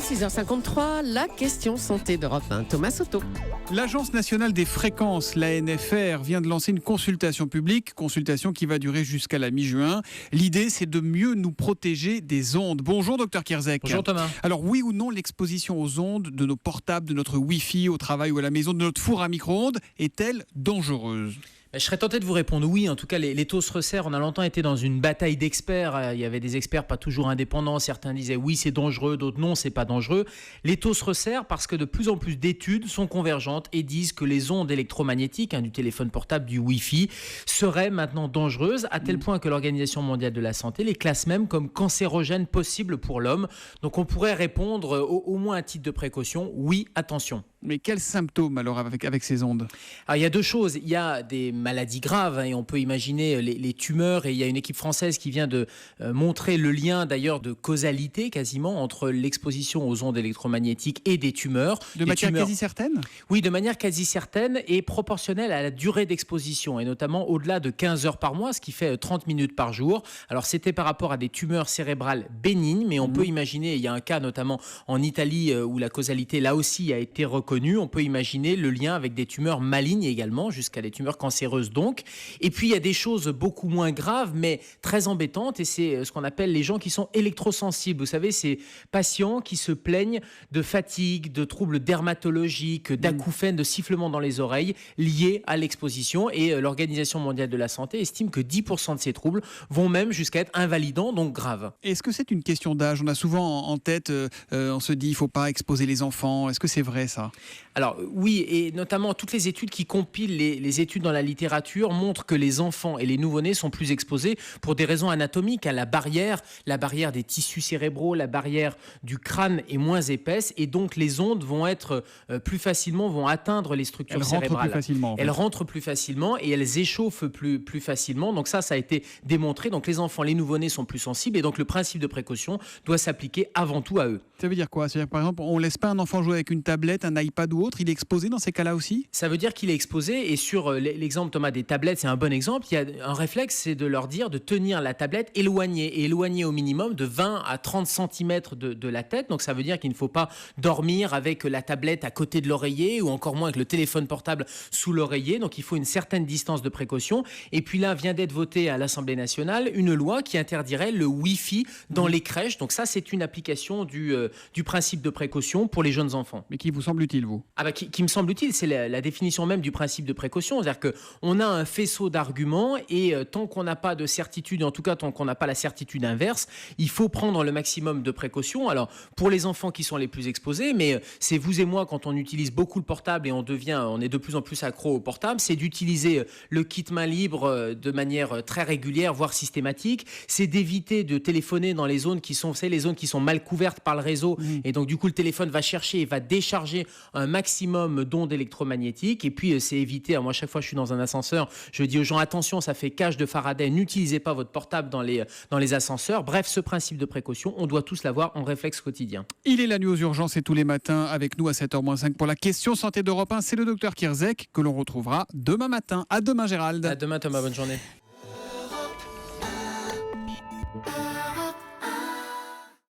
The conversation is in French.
À 6h53, la question santé d'Europe 1. Thomas Soto. L'Agence nationale des fréquences, l'ANFR, vient de lancer une consultation publique, consultation qui va durer jusqu'à la mi-juin. L'idée, c'est de mieux nous protéger des ondes. Bonjour, docteur Kierzek. Bonjour Thomas. Alors, oui ou non, l'exposition aux ondes de nos portables, de notre Wi-Fi au travail ou à la maison, de notre four à micro-ondes, est-elle dangereuse ? Je serais tenté de vous répondre oui. En tout cas, les taux se resserrent. On a longtemps été dans une bataille d'experts. Il y avait des experts pas toujours indépendants. Certains disaient oui, c'est dangereux, d'autres non, c'est pas dangereux. Les taux se resserrent parce que de plus en plus d'études sont convergentes et disent que les ondes électromagnétiques du téléphone portable, du Wi-Fi, seraient maintenant dangereuses, à tel point que l'Organisation mondiale de la santé les classe même comme cancérogènes possibles pour l'homme. Donc on pourrait répondre au moins à titre de précaution, oui, attention. Mais quels symptômes alors avec ces ondes ? Alors, il y a deux choses. Il y a des maladies graves et on peut imaginer les tumeurs. Et il y a une équipe française qui vient de montrer le lien d'ailleurs de causalité quasiment entre l'exposition aux ondes électromagnétiques et des tumeurs. De manière quasi certaine ? Oui, de manière quasi certaine et proportionnelle à la durée d'exposition et notamment au-delà de 15 heures par mois, ce qui fait 30 minutes par jour. Alors c'était par rapport à des tumeurs cérébrales bénignes, mais on peut imaginer, il y a un cas notamment en Italie où la causalité là aussi a été reconnue. On peut imaginer le lien avec des tumeurs malignes également, jusqu'à des tumeurs cancéreuses donc. Et puis il y a des choses beaucoup moins graves, mais très embêtantes, et c'est ce qu'on appelle les gens qui sont électrosensibles. Vous savez, ces patients qui se plaignent de fatigue, de troubles dermatologiques, d'acouphènes, de sifflements dans les oreilles liés à l'exposition. Et l'Organisation mondiale de la santé estime que 10% de ces troubles vont même jusqu'à être invalidants, donc graves. Est-ce que c'est une question d'âge ? On a souvent en tête, on se dit il ne faut pas exposer les enfants. Est-ce que c'est vrai ça ? Alors oui, et notamment toutes les études qui compilent les études dans la littérature montrent que les enfants et les nouveau-nés sont plus exposés pour des raisons anatomiques. La barrière des tissus cérébraux, la barrière du crâne est moins épaisse et donc les ondes vont être vont atteindre les structures cérébrales. Elles rentrent plus facilement et elles échauffent plus facilement. Donc ça a été démontré. Donc les enfants, les nouveau-nés sont plus sensibles et donc le principe de précaution doit s'appliquer avant tout à eux. Ça veut dire quoi ? C'est-à-dire que par exemple, on ne laisse pas un enfant jouer avec une tablette, un iPad ou autre, il est exposé dans ces cas-là aussi ? Ça veut dire qu'il est exposé et sur l'exemple Thomas des tablettes, c'est un bon exemple. Il y a un réflexe, c'est de leur dire de tenir la tablette éloignée au minimum de 20 à 30 cm de la tête. Donc ça veut dire qu'il ne faut pas dormir avec la tablette à côté de l'oreiller ou encore moins avec le téléphone portable sous l'oreiller. Donc il faut une certaine distance de précaution. Et puis là, vient d'être votée à l'Assemblée nationale une loi qui interdirait le Wi-Fi dans les crèches. Donc ça, c'est une application du principe de précaution pour les jeunes enfants. Mais qui vous semble utile, vous ? Qui me semble utile, c'est la définition même du principe de précaution. C'est-à-dire qu'on a un faisceau d'arguments et tant qu'on n'a pas de certitude, en tout cas tant qu'on n'a pas la certitude inverse, il faut prendre le maximum de précautions. Alors pour les enfants qui sont les plus exposés, mais c'est vous et moi quand on utilise beaucoup le portable et on est de plus en plus accro au portable, c'est d'utiliser le kit main libre de manière très régulière, voire systématique. C'est d'éviter de téléphoner dans les zones qui sont, les zones qui sont mal couvertes par le réseau et donc du coup le téléphone va chercher et va décharger un maximum d'ondes électromagnétiques. Et puis c'est éviter, moi chaque fois je suis dans un ascenseur, je dis aux gens attention, ça fait cage de Faraday, n'utilisez pas votre portable dans les ascenseurs. Bref, ce principe de précaution, on doit tous l'avoir en réflexe quotidien. Il est la nuit aux urgences et tous les matins avec nous à 7h-5 pour la question santé d'Europe 1. C'est le docteur Kierzek que l'on retrouvera demain matin. À demain Gérald. À demain Thomas, bonne journée.